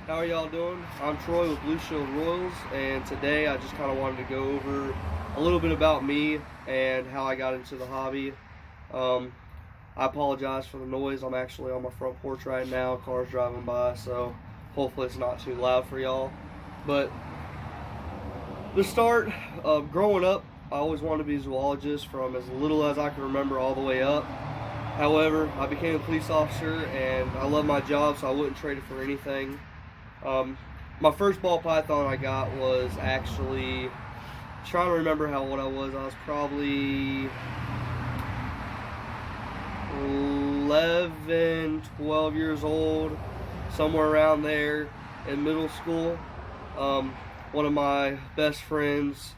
How are y'all doing? I'm Troy with Blue Shield Royals, and today I just kind of wanted to go over a little bit about me and how I got into the hobby. Um, I apologize for the noise. I'm actually on my front porch right now. Cars driving by, so hopefully it's not too loud for y'all. But the start of growing up, I always wanted to be a zoologist from as little as I can remember all the way up. However, I became a police officer, and I love my job, so I wouldn't trade it for anything. My first ball python I got was actually, trying to remember how old I was. I was probably 11, 12 years old, somewhere around there in middle school. One of my best friends,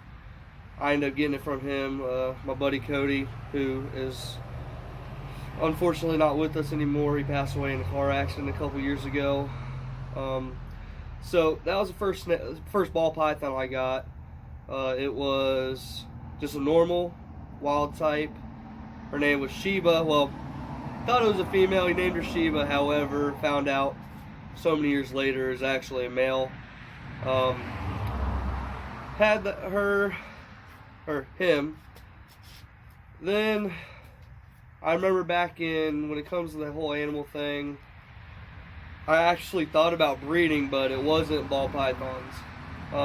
I ended up getting it from him, my buddy Cody, who is unfortunately not with us anymore. He passed away in a car accident a couple years ago. So that was the first ball python I got. It was just a normal wild type. Her name was Sheba. Well, thought it was a female. He named her Sheba. However, found out so many years later is actually a male. Had him. Then I remember back in, when it comes to the whole animal thing, I actually thought about breeding, but it wasn't ball pythons.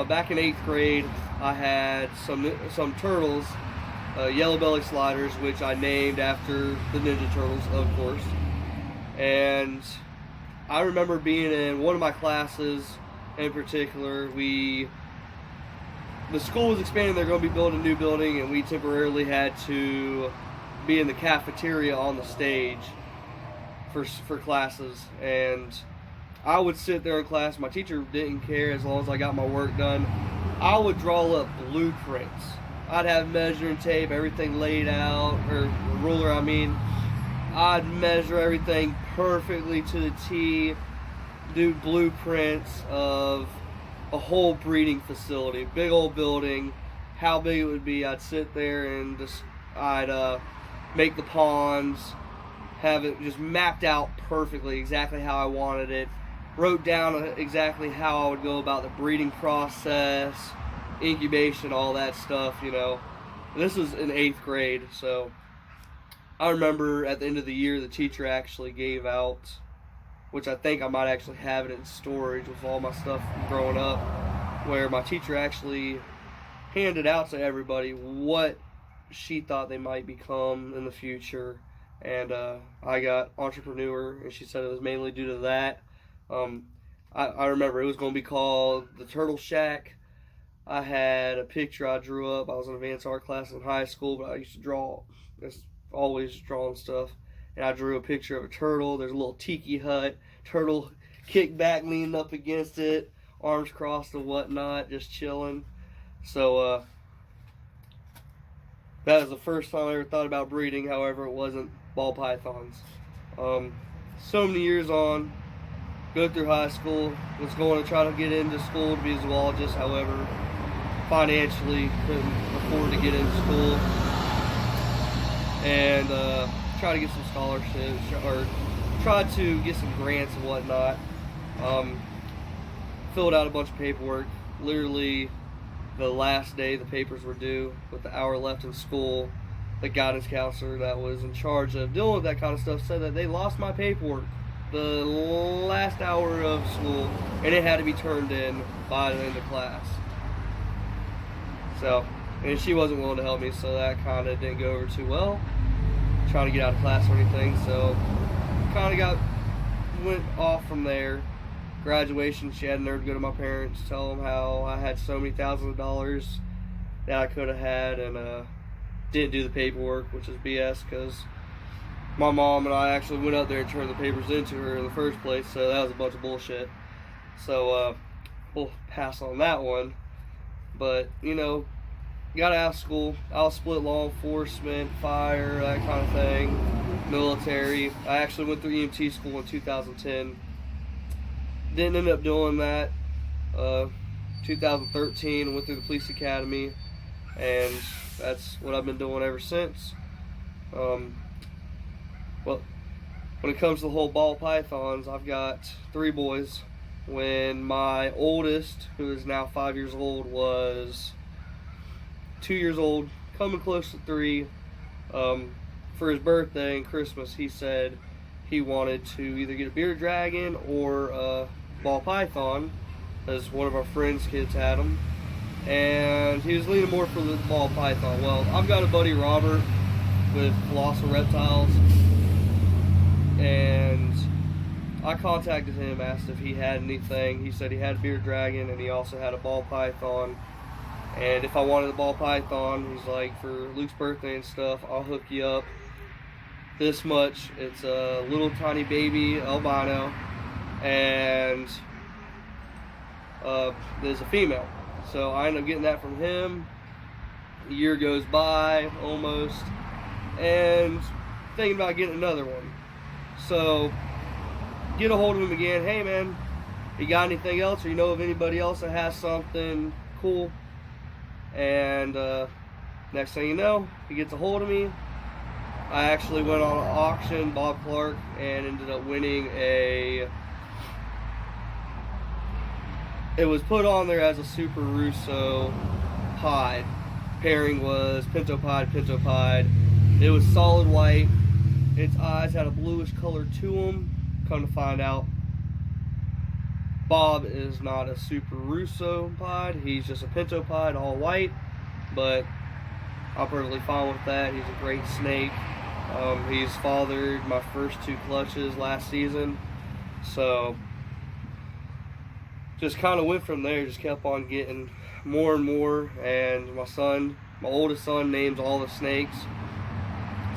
Back in 8th grade, I had some turtles, yellow belly sliders, which I named after the Ninja Turtles, of course. And I remember being in one of my classes in particular. The school was expanding. They're going to be building a new building, and we temporarily had to be in the cafeteria on the stage for classes. And I would sit there in class. My teacher didn't care as long as I got my work done. I would draw up blueprints. I'd have measuring tape, everything laid out, or ruler, I mean. I'd measure everything perfectly to the T, do blueprints of a whole breeding facility, big old building, how big it would be. I'd sit there and I'd make the ponds, have it just mapped out perfectly, exactly how I wanted it. Wrote down exactly how I would go about the breeding process, incubation, all that stuff, you know. And this was in 8th grade, so I remember at the end of the year the teacher actually gave out, which I think I might actually have it in storage with all my stuff from growing up, where my teacher actually handed out to everybody what she thought they might become in the future. And I got entrepreneur, and she said it was mainly due to that. I remember it was going to be called the Turtle Shack. I had a picture I drew up. I was in advanced art class in high school, but I used to draw. It's always drawing stuff. And I drew a picture of a turtle. There's a little tiki hut. Turtle kicked back, leaning up against it, arms crossed and whatnot, just chilling. So that was the first time I ever thought about breeding. However, it wasn't ball pythons. So many years on, go through high school, was going to try to get into school to be a zoologist. However, financially couldn't afford to get into school, and try to get some scholarships or try to get some grants and whatnot. Filled out a bunch of paperwork. Literally the last day the papers were due, with the hour left in school, the guidance counselor that was in charge of dealing with that kind of stuff said that they lost my paperwork the last hour of school, and it had to be turned in by the end of class. So, and she wasn't willing to help me, so that kind of didn't go over too well, trying to get out of class or anything. So kind of went off from there. Graduation, she had a nerve to go to my parents, tell them how I had so many thousands of dollars that I could have had, and didn't do the paperwork, which is BS, because my mom and I actually went up there and turned the papers into her in the first place, so that was a bunch of bullshit. So we'll pass on that one. But, you know, got out of school. I was split law enforcement, fire, that kind of thing, military. I actually went through EMT school in 2010. Didn't end up doing that. 2013, went through the police academy, and that's what I've been doing ever since. Well, when it comes to the whole ball pythons, I've got 3 boys. when my oldest, who is now 5 years old, was 2 years old, coming close to 3. For his birthday and Christmas, he said he wanted to either get a bearded dragon or a ball python, as one of our friends' kids had them. And he was leaning more for the ball python. Well, I've got a buddy, Robert, with Colossal Reptiles, and I contacted him, asked if he had anything. He said he had a bearded dragon and he also had a ball python. And if I wanted a ball python, he's like, for Luke's birthday and stuff, I'll hook you up this much. It's a little tiny baby albino, and there's a female. So I ended up getting that from him. A year goes by, almost, and thinking about getting another one. So get a hold of him again. Hey man, you got anything else, or you know of anybody else that has something cool? And next thing you know, he gets a hold of me. I actually went on an auction, Bob Clark, and ended up winning it was put on there as a Super Russo pied. Pairing was Pinto Pied. It was solid white. Its eyes had a bluish color to them. Come to find out, Bob is not a Super Russo pied. He's just a Pinto Pied, all white. But I'm perfectly fine with that. He's a great snake. He's fathered my first 2 clutches last season. So just kind of went from there. Just kept on getting more and more. And my oldest son, names all the snakes.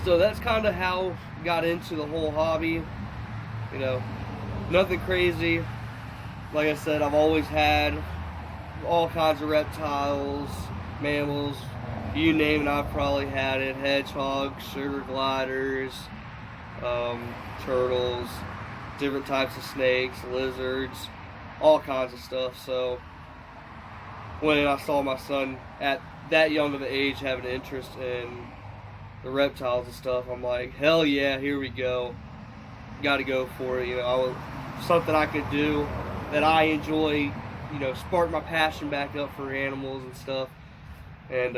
So that's kind of how I got into the whole hobby. You know, nothing crazy. Like I said, I've always had all kinds of reptiles, mammals, you name it, I've probably had it. Hedgehogs, sugar gliders, turtles, different types of snakes, lizards, all kinds of stuff. So when I saw my son at that young of an age having an interest in the reptiles and stuff, I'm like, hell yeah, here we go. Got to go for it. You know, something I could do that I enjoy, you know, spark my passion back up for animals and stuff. And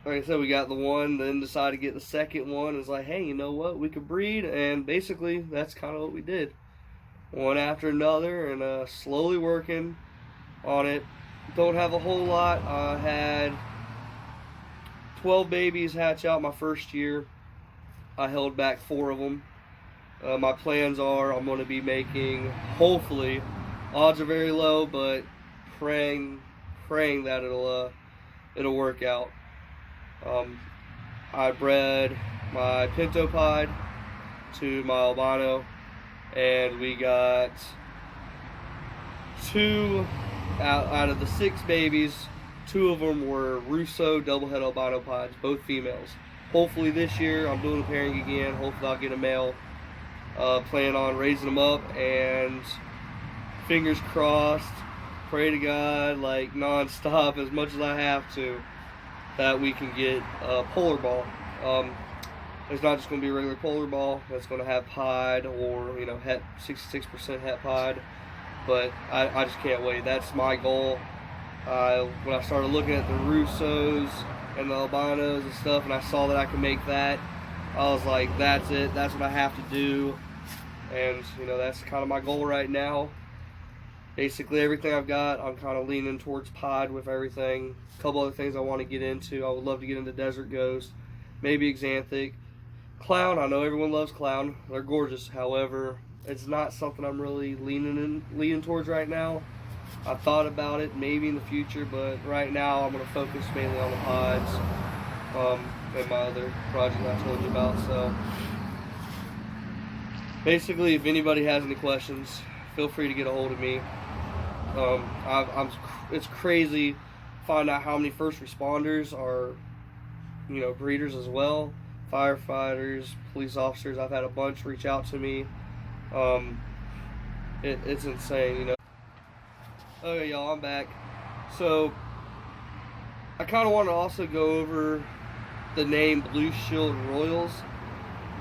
like I said, we got the one, then decided to get the second one. It's like, hey, you know what, we could breed. And basically that's kind of what we did, one after another, and slowly working on it. Don't have a whole lot. I had 12 babies hatch out my first year. I held back 4 of them. My plans are I'm going to be making, hopefully, odds are very low, but praying that it'll work out. I bred my Pinto Pied to my albino, and we got 2 out of the 6 babies. 2 of them were Russo double-head albino pieds, both females. Hopefully this year I'm doing a pairing again. Hopefully I'll get a male. Plan on raising them up, and fingers crossed, pray to God, like non-stop as much as I have to, that we can get a polar ball. It's not just going to be a regular polar ball. It's going to have pied, or, you know, 66% het pied. But I just can't wait. That's my goal. When I started looking at the Russos and the albinos and stuff, and I saw that I could make that, I was like, that's it, that's what I have to do. And, you know, that's kind of my goal right now. Basically everything I've got, I'm kind of leaning towards pied with everything. A couple other things I want to get into. I would love to get into Desert Ghost, maybe Xanthic. Clown, I know everyone loves clown. They're gorgeous. However, it's not something I'm really leaning towards right now. I've thought about it maybe in the future, but right now I'm going to focus mainly on the pieds. And my other project I told you about. So basically, if anybody has any questions, feel free to get a hold of me. It's crazy find out how many first responders are, you know, breeders as well. Firefighters, police officers. I've had a bunch reach out to me. It's insane, you know. Okay, y'all, I'm back. So I kind of want to also go over the name Blue Shield Royals.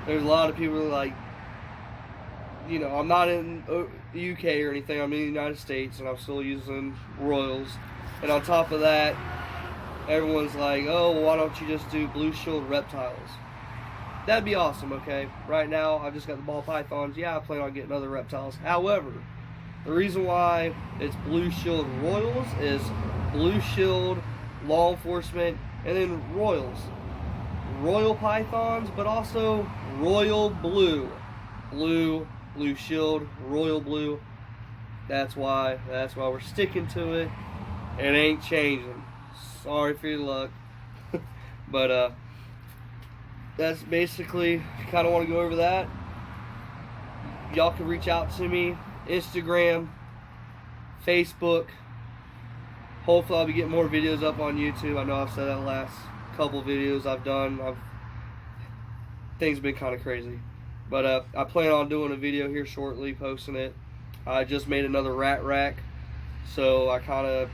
There's a lot of people like, you know, I'm not in UK or anything. I'm in the United States, and I'm still using Royals. And on top of that, everyone's like, oh, well, why don't you just do Blue Shield reptiles? That'd be awesome, okay? Right now, I've just got the ball pythons. Yeah, I plan on getting other reptiles. However, the reason why it's Blue Shield Royals is Blue Shield, Law Enforcement, and then Royals. Royal pythons, but also Royal Blue. Blue Shield, Royal Blue. That's why we're sticking to it. It ain't changing. Sorry for your luck. But that's basically, kind of want to go over that. Y'all can reach out to me, Instagram, Facebook. Hopefully I'll be getting more videos up on YouTube. I know I've said that last couple videos I've done. Things have been kind of crazy. But I plan on doing a video here shortly, posting it. I just made another rat rack. So I kind of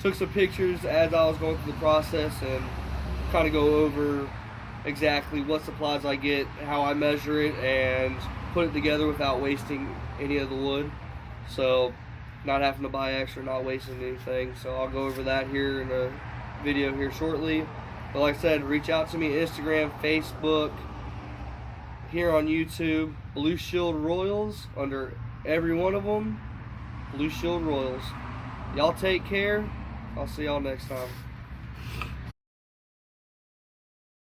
took some pictures as I was going through the process and kind of go over exactly what supplies I get, how I measure it, and put it together without wasting any of the wood. So not having to buy extra, not wasting anything. So I'll go over that here in a video here shortly. But like I said, reach out to me, Instagram, Facebook, here on YouTube, Blue Shield Royals, under every one of them, Blue Shield Royals. Y'all take care. I'll see y'all next time.